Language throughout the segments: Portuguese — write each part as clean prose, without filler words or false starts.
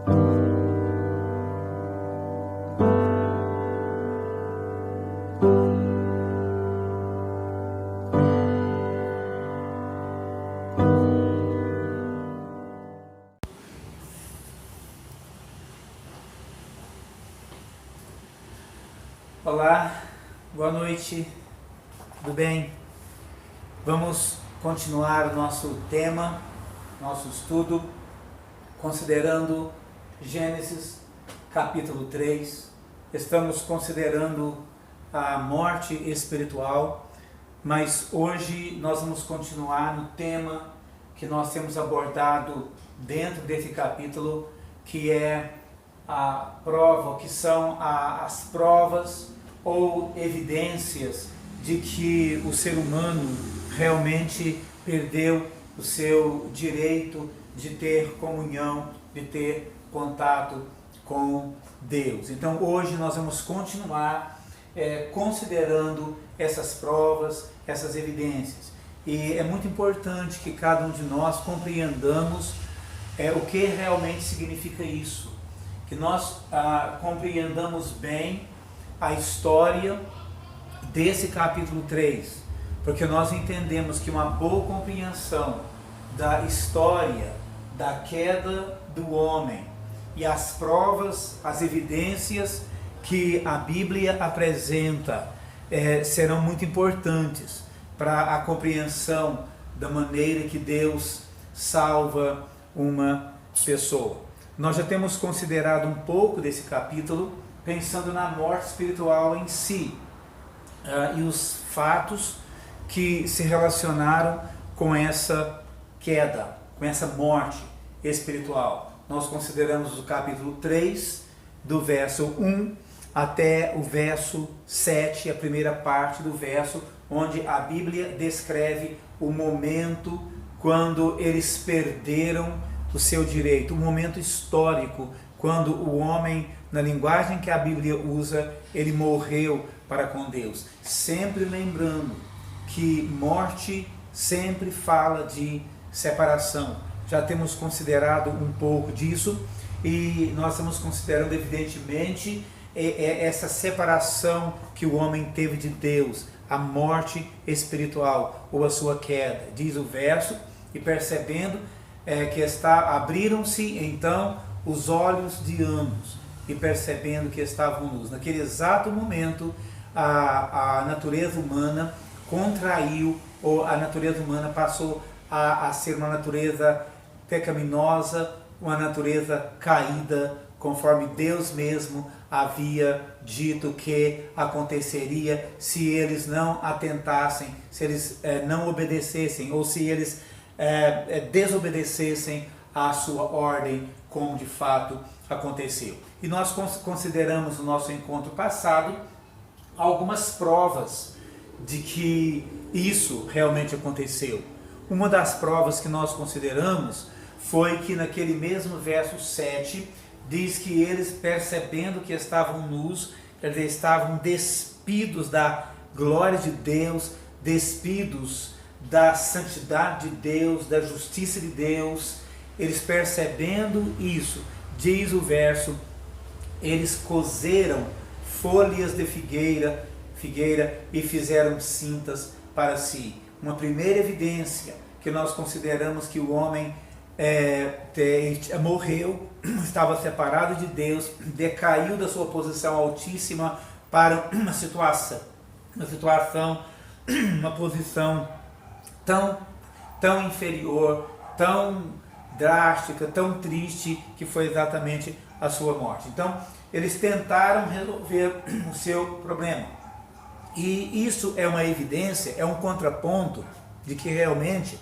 Olá, boa noite, tudo bem? Vamos continuar o nosso tema, nosso estudo, considerando Gênesis capítulo 3. Estamos considerando a morte espiritual, mas hoje nós vamos continuar no tema que nós temos abordado dentro desse capítulo, que é a prova, que são as provas ou evidências de que o ser humano realmente perdeu o seu direito de ter comunhão, de ter contato com Deus. Então hoje nós vamos continuar considerando essas provas, essas evidências. E é muito importante que cada um de nós compreendamos o que realmente significa isso. Que nós compreendamos bem a história desse capítulo 3, porque nós entendemos que uma boa compreensão da história da queda do homem e as provas, as evidências que a Bíblia apresenta serão muito importantes para a compreensão da maneira que Deus salva uma pessoa. Nós já temos considerado um pouco desse capítulo, pensando na morte espiritual em si, e os fatos que se relacionaram com essa queda, com essa morte espiritual. Nós consideramos o capítulo 3, do verso 1 até o verso 7, a primeira parte do verso, onde a Bíblia descreve o momento quando eles perderam o seu direito, um momento histórico, quando o homem, na linguagem que a Bíblia usa, ele morreu para com Deus. Sempre lembrando que morte sempre fala de separação. Já temos considerado um pouco disso e nós estamos considerando evidentemente essa separação que o homem teve de Deus, a morte espiritual ou a sua queda. Diz o verso, e percebendo abriram-se então os olhos de ambos, e percebendo que estavam nus. Naquele exato momento, a natureza humana contraiu, ou a natureza humana passou a ser uma natureza pecaminosa, uma natureza caída, conforme Deus mesmo havia dito que aconteceria se eles não atentassem, se eles não obedecessem, ou se eles desobedecessem à sua ordem, como de fato aconteceu. E nós consideramos no nosso encontro passado algumas provas de que isso realmente aconteceu. Uma das provas que nós consideramos foi que naquele mesmo verso 7 diz que eles, percebendo que estavam nus, quer dizer, estavam despidos da glória de Deus, despidos da santidade de Deus, da justiça de Deus. Eles percebendo isso, diz o verso, eles coseram folhas de figueira e fizeram cintas para si. Uma primeira evidência que nós consideramos que o homem morreu, estava separado de Deus, decaiu da sua posição altíssima para uma posição tão inferior, tão drástica, tão triste, que foi exatamente a sua morte. Então, eles tentaram resolver o seu problema. E isso é uma evidência, é um contraponto de que realmente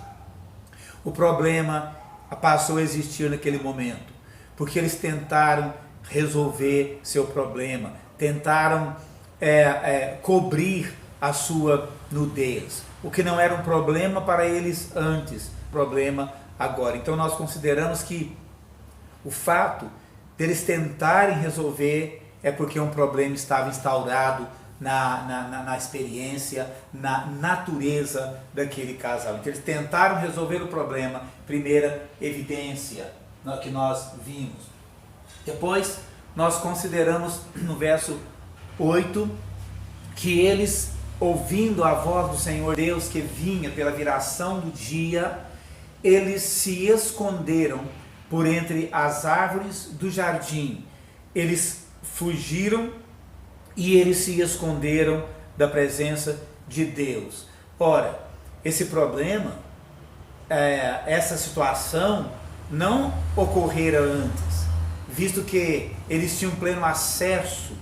o problema passou a existir naquele momento. Porque eles tentaram resolver seu problema, tentaram cobrir a sua nudez. O que não era um problema para eles antes, problema agora. Então nós consideramos que o fato deles tentarem resolver é porque um problema estava instaurado na experiência, na natureza daquele casal. Então eles tentaram resolver o problema, primeira evidência que nós vimos. Depois nós consideramos no verso 8 que eles, ouvindo a voz do Senhor Deus que vinha pela viração do dia, eles se esconderam por entre as árvores do jardim. Eles fugiram e eles se esconderam da presença de Deus. Ora, esse problema, essa situação não ocorrera antes, visto que eles tinham pleno acesso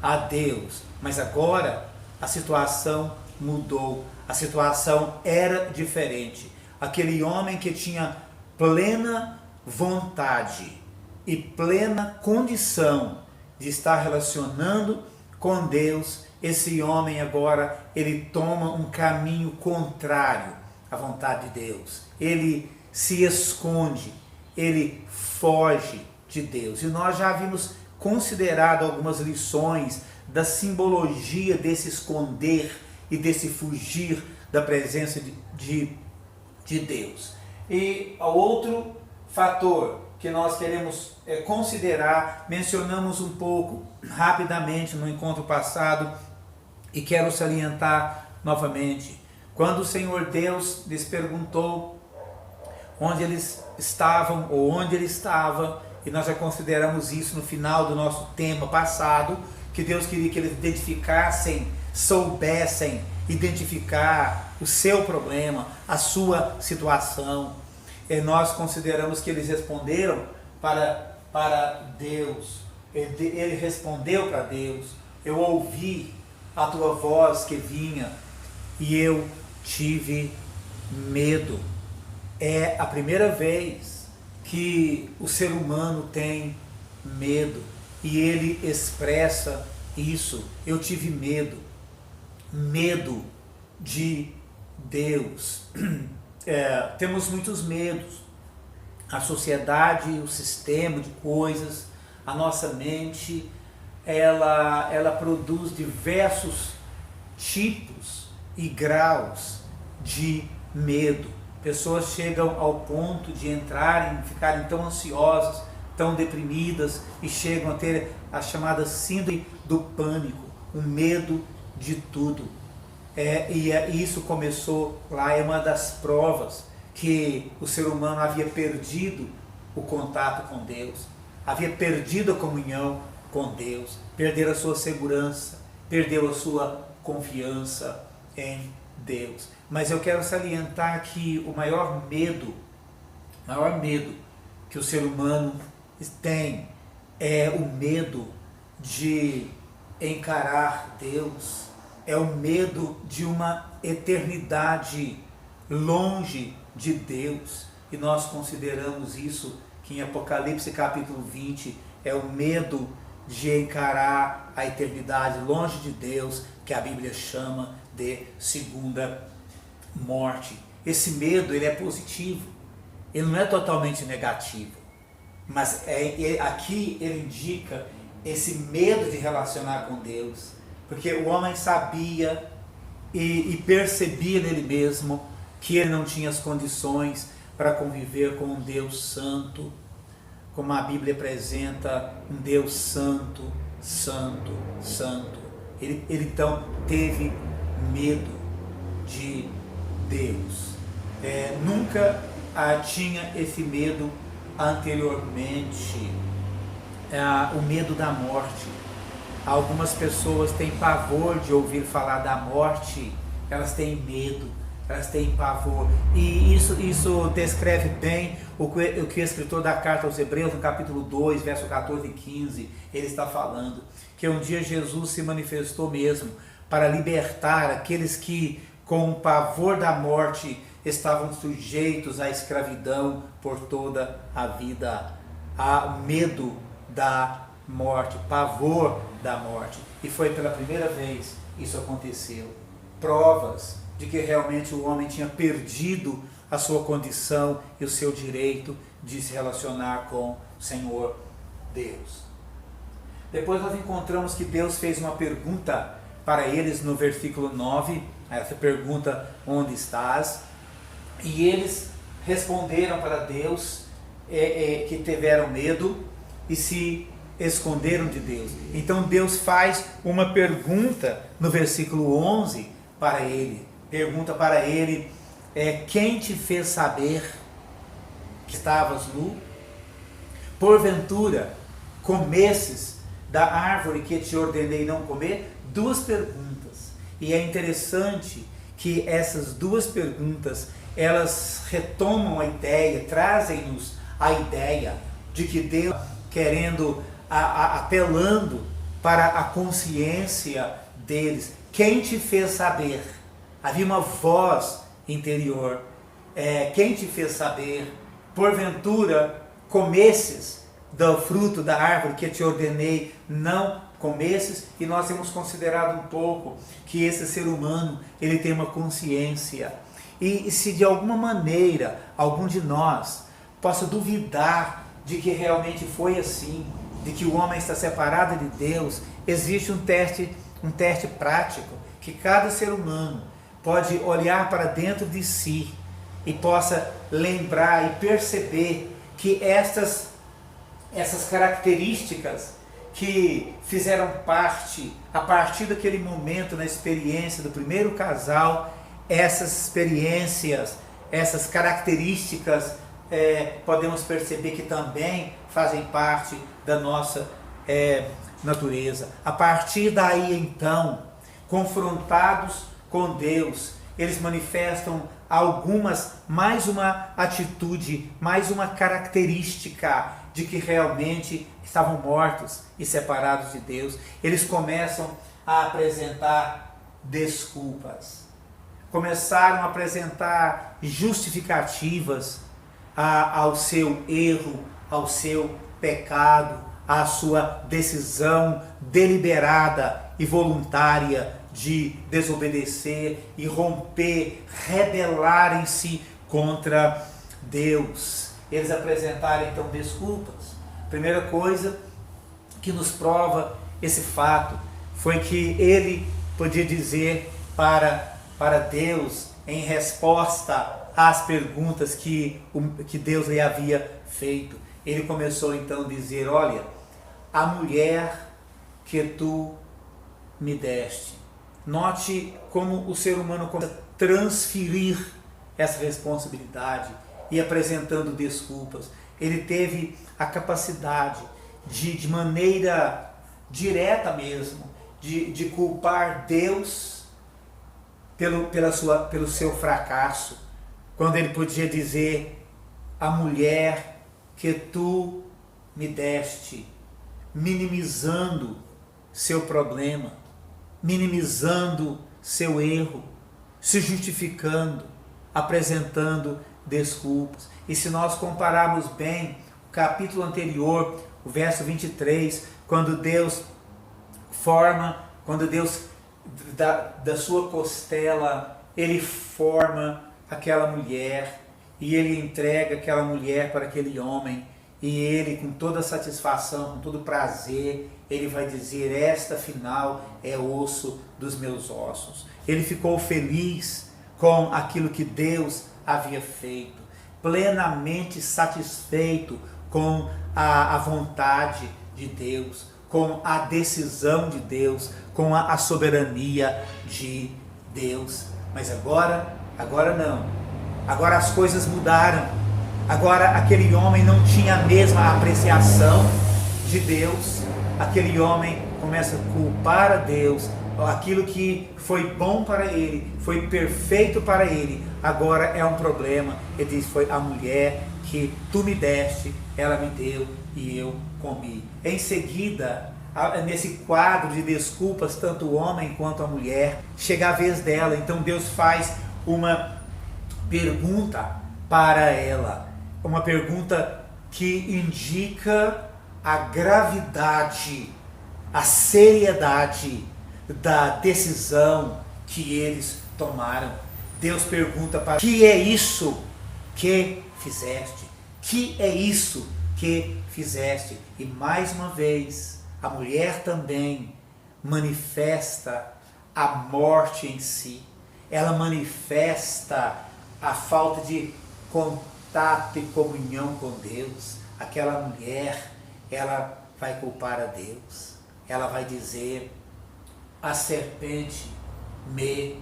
a Deus, mas agora a situação mudou, a situação era diferente. Aquele homem que tinha plena vontade e plena condição de estar relacionando com Deus, esse homem agora, ele toma um caminho contrário à vontade de Deus. Ele se esconde, ele foge de Deus. E nós já havíamos considerado algumas lições da simbologia desse esconder e desse fugir da presença de Deus. E outro fator que nós queremos considerar, mencionamos um pouco rapidamente no encontro passado e quero salientar novamente. Quando o Senhor Deus lhes perguntou onde eles estavam ou onde ele estava, e nós já consideramos isso no final do nosso tema passado, que Deus queria que eles identificassem, soubessem identificar o seu problema, a sua situação. E nós consideramos que eles responderam para Deus. Ele respondeu para Deus: eu ouvi a tua voz que vinha e eu tive medo. É a primeira vez que o ser humano tem medo e ele expressa isso. Eu tive medo de Deus. Temos muitos medos. A sociedade, o sistema de coisas, a nossa mente, ela produz diversos tipos e graus de medo. Pessoas chegam ao ponto de ficarem tão ansiosas, tão deprimidas e chegam a ter a chamada síndrome do pânico, o medo de tudo. Isso começou lá, é uma das provas que o ser humano havia perdido o contato com Deus, havia perdido a comunhão com Deus, perdeu a sua segurança, perdeu a sua confiança em Deus. Mas eu quero salientar que o maior medo que o ser humano tem é o medo de encarar Deus, é o medo de uma eternidade longe de Deus. E nós consideramos isso que em Apocalipse capítulo 20 é o medo de encarar a eternidade longe de Deus, que a Bíblia chama de segunda morte. Esse medo, ele é positivo, ele não é totalmente negativo, mas aqui ele indica esse medo de relacionar com Deus, porque o homem sabia e percebia nele mesmo que ele não tinha as condições para conviver com um Deus santo, como a Bíblia apresenta um Deus santo, santo, santo. Ele então teve medo de Deus. Nunca tinha esse medo anteriormente, o medo da morte. Algumas pessoas têm pavor de ouvir falar da morte, elas têm medo, elas têm pavor. E isso descreve bem o que o escritor da carta aos Hebreus, no capítulo 2, verso 14 e 15, ele está falando que um dia Jesus se manifestou mesmo para libertar aqueles que, com o pavor da morte, estavam sujeitos à escravidão por toda a vida. Há medo da morte, pavor da morte. E foi pela primeira vez isso aconteceu. Provas de que realmente o homem tinha perdido a sua condição e o seu direito de se relacionar com o Senhor Deus. Depois nós encontramos que Deus fez uma pergunta para eles no versículo 9, essa pergunta: onde estás? E eles responderam para Deus que tiveram medo e se esconderam de Deus. Então Deus faz uma pergunta no versículo 11 para ele. Pergunta para ele, quem te fez saber que estavas nu? Porventura comesses da árvore que te ordenei não comer? Duas perguntas. E é interessante que essas duas perguntas, elas retomam a ideia, trazem-nos a ideia de que Deus, querendo, apelando para a consciência deles, quem te fez saber? Havia uma voz interior. Quem te fez saber? Porventura comesses do fruto da árvore que te ordenei não comesses? E nós temos considerado um pouco que esse ser humano, ele tem uma consciência. E se de alguma maneira algum de nós possa duvidar de que realmente foi assim, de que o homem está separado de Deus, existe um teste prático que cada ser humano pode olhar para dentro de si e possa lembrar e perceber que essas características que fizeram parte, a partir daquele momento na experiência do primeiro casal, essas experiências, essas características, podemos perceber que também fazem parte da nossa natureza. A partir daí, então, confrontados com Deus, eles manifestam mais uma atitude, mais uma característica de que realmente estavam mortos e separados de Deus. Eles começam a apresentar desculpas, começaram a apresentar justificativas ao seu erro, ao seu pecado, à sua decisão deliberada e voluntária de desobedecer e romper, rebelarem-se contra Deus. Eles apresentaram então desculpas. Primeira coisa que nos prova esse fato foi que ele podia dizer para Deus, em resposta às perguntas que Deus lhe havia feito, ele começou então a dizer: olha, a mulher que tu me deste. Note como o ser humano começa a transferir essa responsabilidade e apresentando desculpas. Ele teve a capacidade de maneira direta mesmo, de culpar Deus pelo seu fracasso, quando ele podia dizer: a mulher que tu me deste, minimizando seu problema, minimizando seu erro, se justificando, apresentando desculpas. E se nós compararmos bem o capítulo anterior, o verso 23, quando Deus da sua costela, ele forma aquela mulher e ele entrega aquela mulher para aquele homem, e ele, com toda satisfação, com todo prazer, ele vai dizer: esta afinal é osso dos meus ossos. Ele ficou feliz com aquilo que Deus havia feito, plenamente satisfeito com a vontade de Deus, com a decisão de Deus, com a soberania de Deus. Mas agora não. Agora as coisas mudaram. Agora aquele homem não tinha a mesma apreciação de Deus. Aquele homem começa a culpar a Deus. Aquilo que foi bom para ele, foi perfeito para ele, agora é um problema. Ele diz: foi a mulher que tu me deste, ela me deu e eu comi. Em seguida, nesse quadro de desculpas, tanto o homem quanto a mulher, chega a vez dela. Então Deus faz uma pergunta para ela, uma pergunta que indica a gravidade, a seriedade da decisão que eles tomaram. Deus pergunta para: que é isso que fizeste? Que é isso que fizeste? E mais uma vez, a mulher também manifesta a morte em si. Ela manifesta a falta de contato e comunhão com Deus. Aquela mulher, ela vai culpar a Deus. Ela vai dizer: a serpente me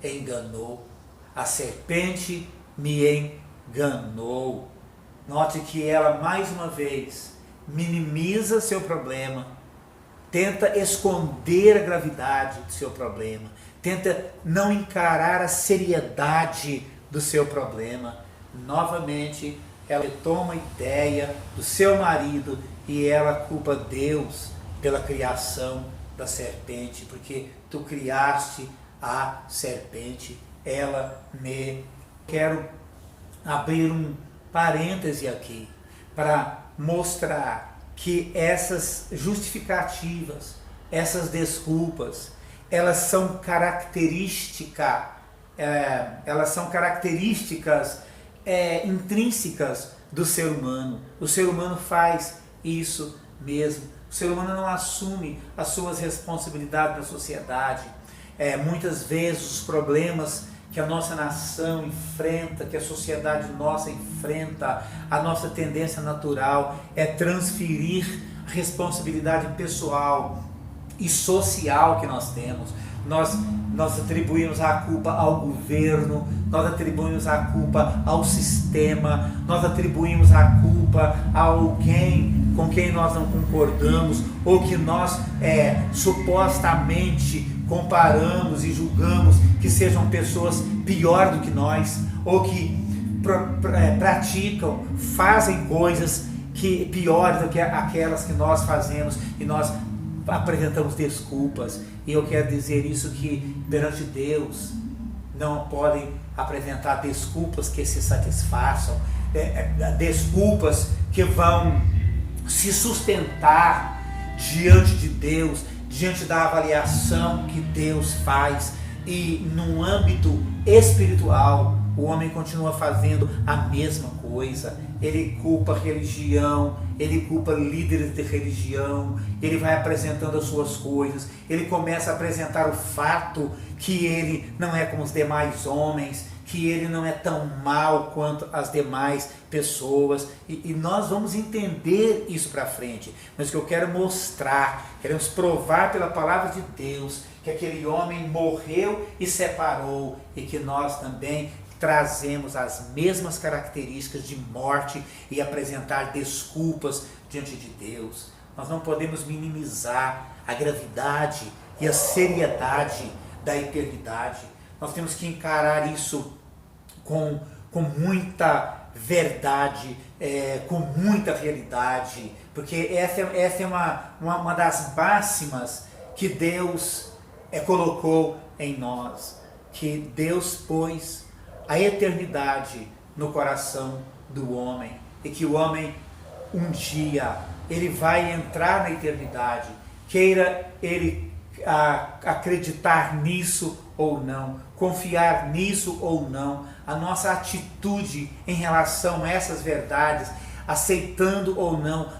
enganou. A serpente me enganou. Note que ela, mais uma vez, minimiza seu problema, tenta esconder a gravidade do seu problema, tenta não encarar a seriedade do seu problema. Novamente, ela toma a ideia do seu marido e ela culpa Deus pela criação da serpente, porque tu criaste a serpente, ela me... Quero abrir um parêntese aqui para mostrar que essas justificativas, essas desculpas, elas são características intrínsecas do ser humano. O ser humano faz isso mesmo. O ser humano não assume as suas responsabilidades na sociedade. Muitas vezes os problemas que a nossa nação enfrenta, que a sociedade nossa enfrenta, a nossa tendência natural é transferir a responsabilidade pessoal e social que nós temos. Nós atribuímos a culpa ao governo, nós atribuímos a culpa ao sistema, nós atribuímos a culpa a alguém com quem nós não concordamos, ou que nós supostamente comparamos e julgamos que sejam pessoas pior do que nós, ou que praticam, fazem coisas que piores do que aquelas que nós fazemos, e nós apresentamos desculpas. E eu quero dizer isso, que perante Deus não podem apresentar desculpas que se satisfaçam, desculpas que vão se sustentar diante de Deus, diante da avaliação que Deus faz. E no âmbito espiritual, o homem continua fazendo a mesma coisa. Ele culpa a religião, ele culpa líderes de religião, ele vai apresentando as suas coisas, ele começa a apresentar o fato que ele não é como os demais homens, que ele não é tão mal quanto as demais pessoas, e nós vamos entender isso para frente. Mas o que eu quero mostrar, queremos provar pela palavra de Deus, que aquele homem morreu e separou, e que nós também trazemos as mesmas características de morte e apresentar desculpas diante de Deus. Nós não podemos minimizar a gravidade e a seriedade da eternidade. Nós temos que encarar isso com muita verdade, com muita realidade, porque essa é uma das máximas que Deus colocou em nós, que Deus pôs a eternidade no coração do homem, e que o homem um dia ele vai entrar na eternidade, queira ele acreditar nisso ou não, confiar nisso ou não. A nossa atitude em relação a essas verdades, aceitando ou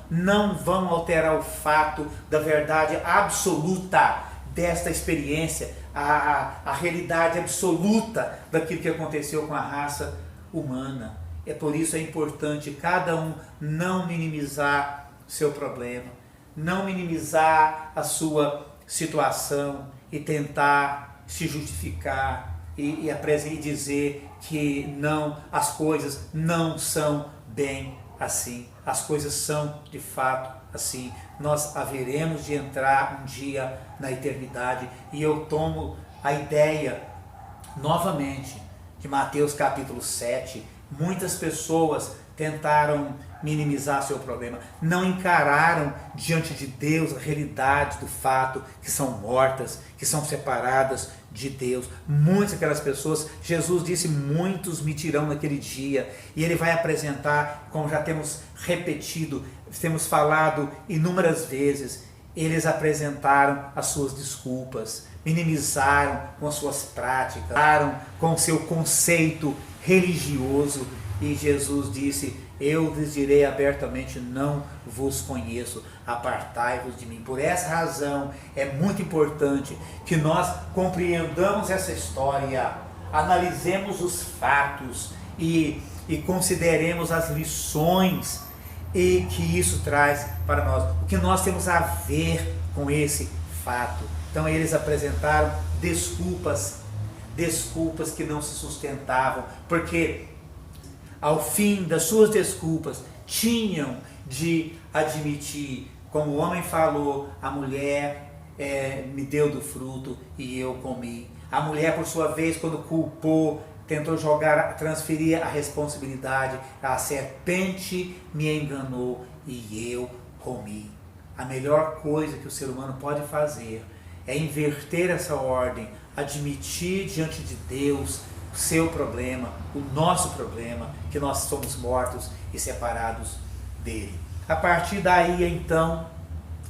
não vão alterar o fato da verdade absoluta desta experiência, a realidade absoluta daquilo que aconteceu com a raça humana. Por isso é importante cada um não minimizar seu problema, não minimizar a sua situação e tentar se justificar e dizer que não, as coisas não são bem assim. As coisas são de fato assim. Nós haveremos de entrar um dia na eternidade, e eu tomo a ideia novamente de Mateus capítulo 7. Muitas pessoas tentaram minimizar seu problema, não encararam diante de Deus a realidade do fato que são mortas, que são separadas de Deus. Muitas daquelas pessoas, Jesus disse, muitos me tirarão naquele dia, e ele vai apresentar, como já temos repetido, temos falado inúmeras vezes, eles apresentaram as suas desculpas, minimizaram com as suas práticas, com o seu conceito religioso, e Jesus disse, eu lhes direi abertamente, não vos conheço, apartai-vos de mim. Por essa razão é muito importante que nós compreendamos essa história, analisemos os fatos e consideremos as lições e que isso traz para nós, o que nós temos a ver com esse fato. Então eles apresentaram desculpas que não se sustentavam, porque ao fim das suas desculpas tinham de admitir, como o homem falou, a mulher me deu do fruto e eu comi. A mulher, por sua vez, quando culpou, tentou transferir a responsabilidade. A serpente me enganou e eu comi. A melhor coisa que o ser humano pode fazer é inverter essa ordem, admitir diante de Deus o seu problema, o nosso problema, que nós somos mortos e separados dele. A partir daí, então,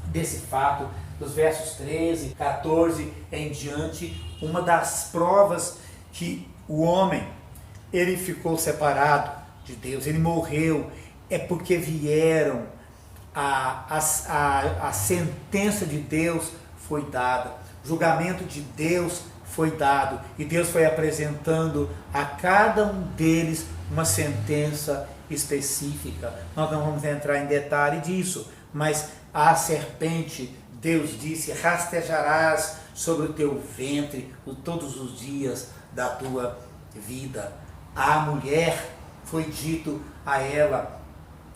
desse fato, dos versos 13, 14 em diante, uma das provas que o homem, ele ficou separado de Deus, ele morreu, é porque vieram, a sentença de Deus foi dada, o julgamento de Deus foi dado, e Deus foi apresentando a cada um deles uma sentença específica. Nós não vamos entrar em detalhe disso, mas a serpente, Deus disse, rastejarás sobre o teu ventre todos os dias da tua vida. A mulher, foi dito a ela,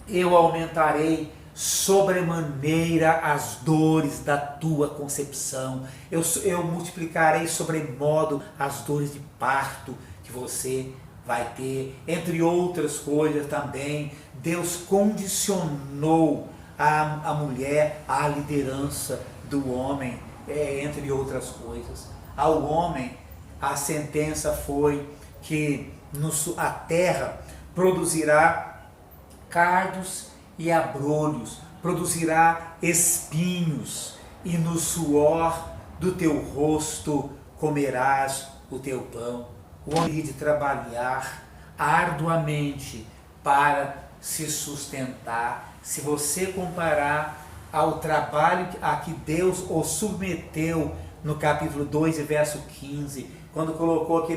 eu aumentarei sobremaneira as dores da tua concepção, eu multiplicarei sobremodo as dores de parto que você vai ter, entre outras coisas também. Deus condicionou a mulher à liderança do homem, entre outras coisas. Ao homem, a sentença foi que a terra produzirá cardos e abrolhos, produzirá espinhos, e no suor do teu rosto comerás o teu pão. O homem de trabalhar arduamente para se sustentar. Se você comparar ao trabalho a que Deus o submeteu no capítulo 2 e verso 15, quando colocou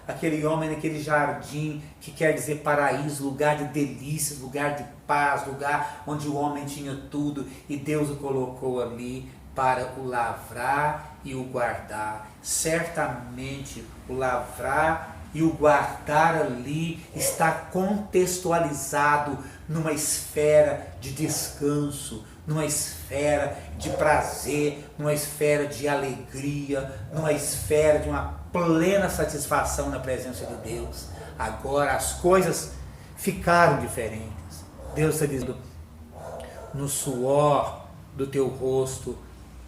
aquele homem naquele jardim, que quer dizer paraíso, lugar de delícias, lugar de paz, lugar onde o homem tinha tudo, e Deus o colocou ali para o lavrar e o guardar. Certamente o lavrar e o guardar ali está contextualizado numa esfera de descanso, numa esfera de prazer, numa esfera de alegria, numa esfera de uma plena satisfação na presença de Deus. Agora as coisas ficaram diferentes. Deus está dizendo, no suor do teu rosto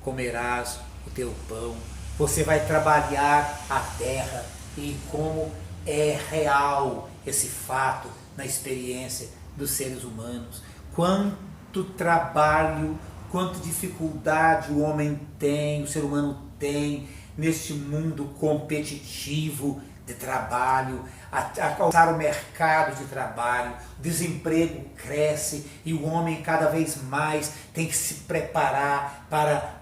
comerás o teu pão. Você vai trabalhar a terra, e como é real esse fato na experiência dos seres humanos. Quanto trabalho, quanta dificuldade o homem tem, o ser humano tem neste mundo competitivo de trabalho, a alcançar o mercado de trabalho. O desemprego cresce e o homem cada vez mais tem que se preparar para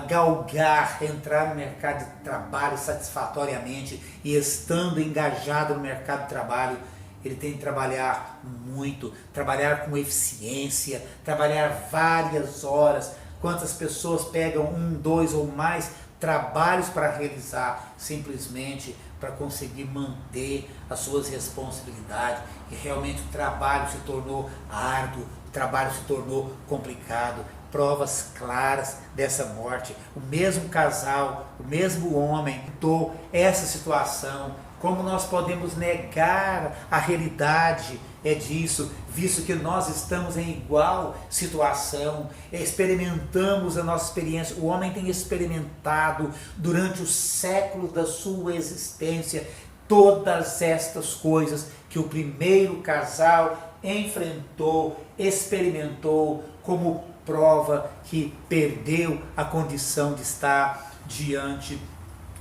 galgar, entrar no mercado de trabalho satisfatoriamente, e estando engajado no mercado de trabalho, ele tem que trabalhar muito, trabalhar com eficiência, trabalhar várias horas. Quantas pessoas pegam 1, 2 ou mais trabalhos para realizar, simplesmente para conseguir manter as suas responsabilidades, e realmente o trabalho se tornou árduo, o trabalho se tornou complicado. Provas claras dessa morte. O mesmo casal, o mesmo homem tentou essa situação. Como nós podemos negar a realidade disso, visto que nós estamos em igual situação, experimentamos a nossa experiência. O homem tem experimentado durante os séculos da sua existência todas estas coisas que o primeiro casal enfrentou, experimentou, como prova que perdeu a condição de estar diante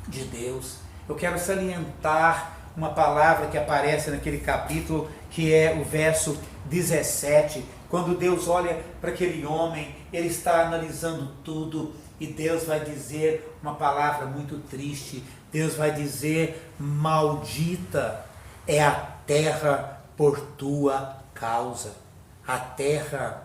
de Deus. Eu quero salientar uma palavra que aparece naquele capítulo, que é o verso 17, quando Deus olha para aquele homem, ele está analisando tudo, e Deus vai dizer uma palavra muito triste. Deus vai dizer, maldita é a terra por tua causa. a terra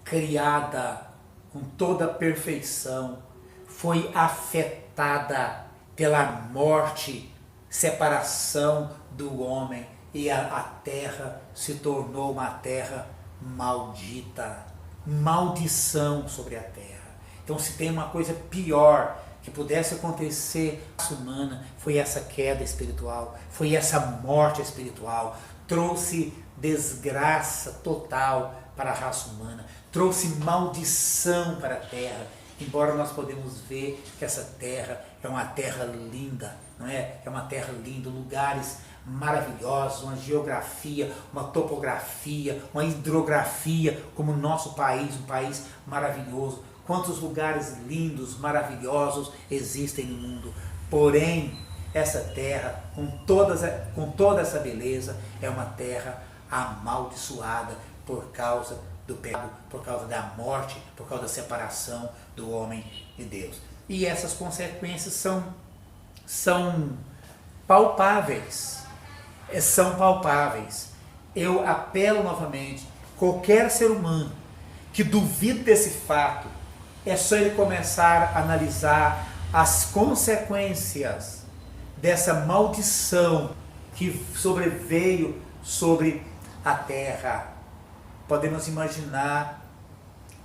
criada com toda a perfeição foi afetada pela morte, separação do homem, e a terra se tornou uma terra maldita, maldição sobre a terra. Então, se tem uma coisa pior que pudesse acontecer à raça humana, foi essa queda espiritual, foi essa morte espiritual, trouxe desgraça total para a raça humana, trouxe maldição para a terra, embora nós podemos ver que essa terra é uma terra linda, não é? É uma terra linda, lugares maravilhosos, uma geografia, uma topografia, uma hidrografia, como o nosso país, um país maravilhoso. Quantos lugares lindos, maravilhosos existem no mundo. Porém, essa terra, com toda essa beleza, é uma terra amaldiçoada por causa do pecado, por causa da morte, por causa da separação do homem e Deus. E essas consequências são palpáveis. São palpáveis. Eu apelo novamente, qualquer ser humano que duvide desse fato, é só ele começar a analisar as consequências dessa maldição que sobreveio sobre a terra. Podemos imaginar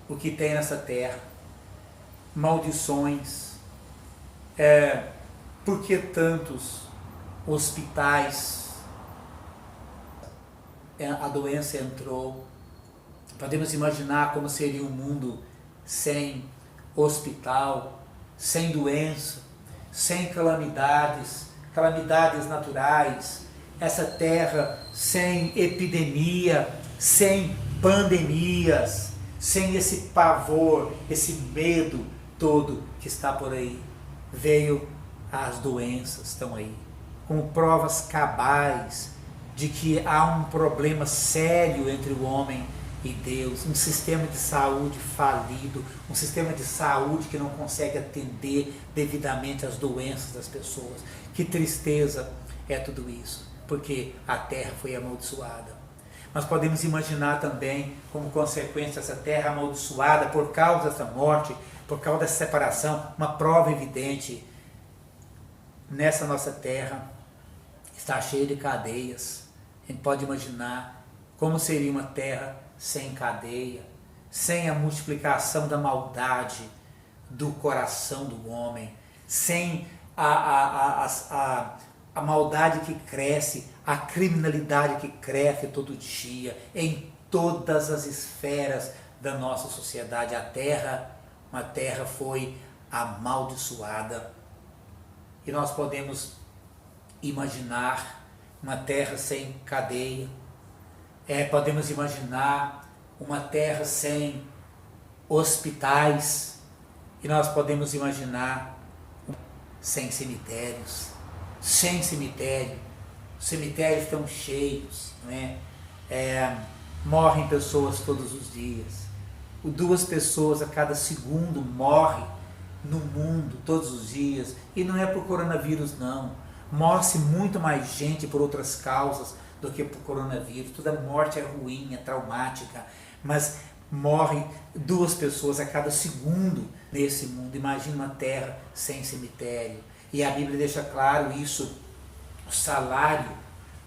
o que tem nessa terra. Maldições. Por que tantos hospitais? A doença entrou. Podemos imaginar como seria um mundo sem hospital, sem doença, sem calamidades naturais, essa terra sem epidemia, sem pandemias, sem esse pavor, esse medo todo que está por aí. Veio as doenças, estão aí, com provas cabais de que há um problema sério entre o homem e Deus, um sistema de saúde falido, um sistema de saúde que não consegue atender devidamente às doenças das pessoas. Que tristeza é tudo isso, porque a terra foi amaldiçoada. Mas podemos imaginar também, como consequência dessa terra amaldiçoada, por causa dessa morte, por causa dessa separação, uma prova evidente. Nessa nossa terra está cheia de cadeias. A gente pode imaginar como seria uma terra sem cadeia, sem a multiplicação da maldade do coração do homem, sem a maldade que cresce, a criminalidade que cresce todo dia, em todas as esferas da nossa sociedade. Uma terra foi amaldiçoada. E nós podemos imaginar uma terra sem cadeia, podemos imaginar uma terra sem hospitais, e nós podemos imaginar sem cemitérios. Sem cemitério. Os cemitérios estão cheios, né? Morrem pessoas todos os dias. 2 pessoas a cada segundo morrem no mundo todos os dias, e não é por coronavírus não. Morre muito mais gente por outras causas do que por coronavírus. Toda morte é ruim, é traumática, mas morrem 2 pessoas a cada segundo nesse mundo. Imagina uma terra sem cemitério. E a Bíblia deixa claro isso. O salário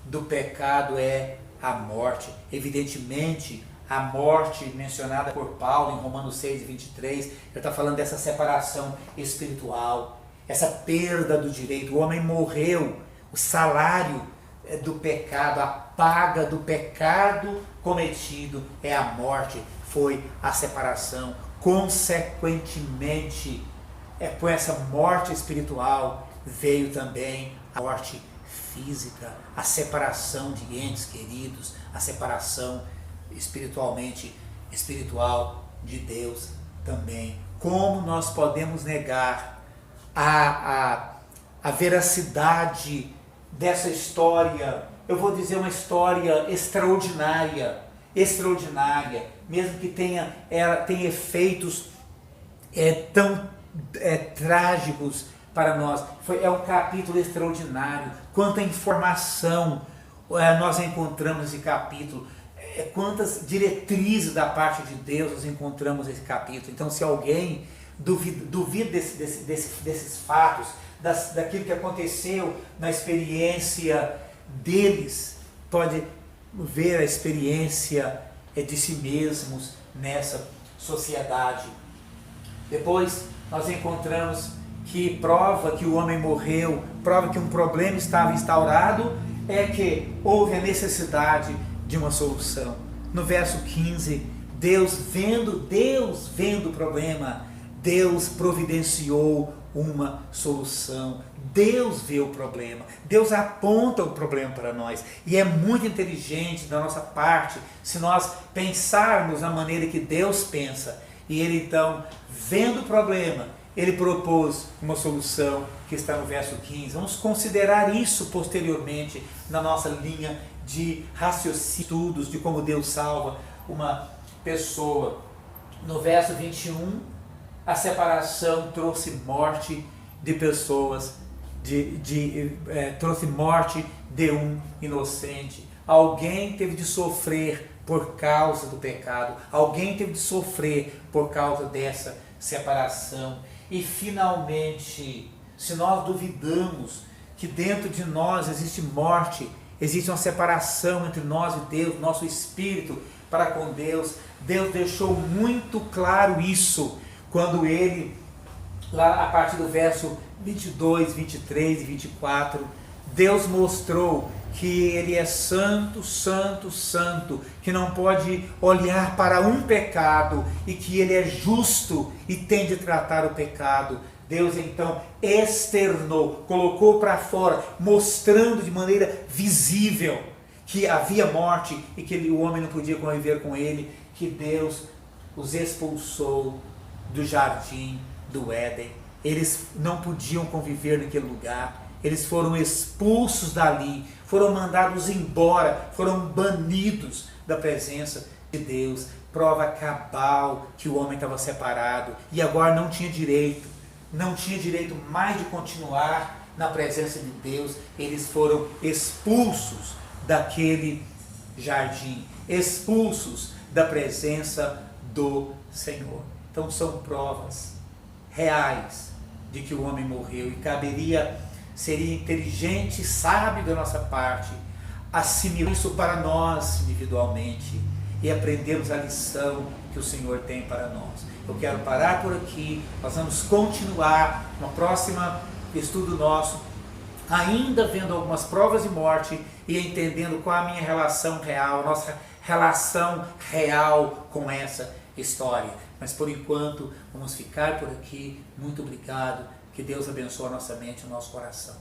do pecado é a morte. Evidentemente, a morte mencionada por Paulo em Romanos 6:23, ele está falando dessa separação espiritual, essa perda do direito. O homem morreu, o salário do pecado, a paga do pecado cometido é a morte, foi a separação. Consequentemente, por essa morte espiritual veio também a morte física, a separação de entes queridos, a separação espiritual de Deus também. Como nós podemos negar a veracidade dessa história? Eu vou dizer uma história extraordinária, mesmo que tenha efeitos tão trágicos para nós. É um capítulo extraordinário. Quanta informação nós encontramos nesse capítulo. quantas diretrizes da parte de Deus nós encontramos nesse capítulo. Então, se alguém duvida desses fatos, daquilo que aconteceu na experiência deles, pode ver a experiência de si mesmos nessa sociedade. Depois nós encontramos que prova que o homem morreu, prova que um problema estava instaurado, é que houve a necessidade de uma solução. No verso 15, Deus vendo o problema, Deus providenciou uma solução. Deus vê o problema, Deus aponta o problema para nós, e é muito inteligente da nossa parte se nós pensarmos na maneira que Deus pensa. E Ele então, vendo o problema, Ele propôs uma solução que está no verso 15. Vamos considerar isso posteriormente na nossa linha de raciocínio, estudos de como Deus salva uma pessoa. No verso 21, a separação trouxe morte de pessoas, trouxe morte de um inocente. Alguém teve de sofrer por causa do pecado, alguém teve de sofrer por causa dessa separação. E finalmente, se nós duvidamos que dentro de nós existe morte, existe uma separação entre nós e Deus, nosso espírito para com Deus, Deus deixou muito claro isso quando Ele, lá a partir do verso 22, 23 e 24, Deus mostrou que Ele é santo, santo, santo, que não pode olhar para um pecado e que Ele é justo e tem de tratar o pecado. Deus então externou, colocou para fora, mostrando de maneira visível que havia morte e que o homem não podia conviver com Ele, que Deus os expulsou do jardim do Éden. Eles não podiam conviver naquele lugar. Eles foram expulsos dali, foram mandados embora, foram banidos da presença de Deus. Prova cabal que o homem estava separado e agora não tinha direito mais de continuar na presença de Deus. Eles foram expulsos daquele jardim, expulsos da presença do Senhor. Então são provas reais de que o homem morreu, e seria inteligente e sábio da nossa parte assimilar isso para nós individualmente e aprendermos a lição que o Senhor tem para nós. Eu quero parar por aqui, nós vamos continuar no próximo estudo nosso, ainda vendo algumas provas de morte e entendendo qual a minha relação real, nossa relação real com essa história. Mas por enquanto, vamos ficar por aqui. Muito obrigado. Que Deus abençoe a nossa mente e o nosso coração.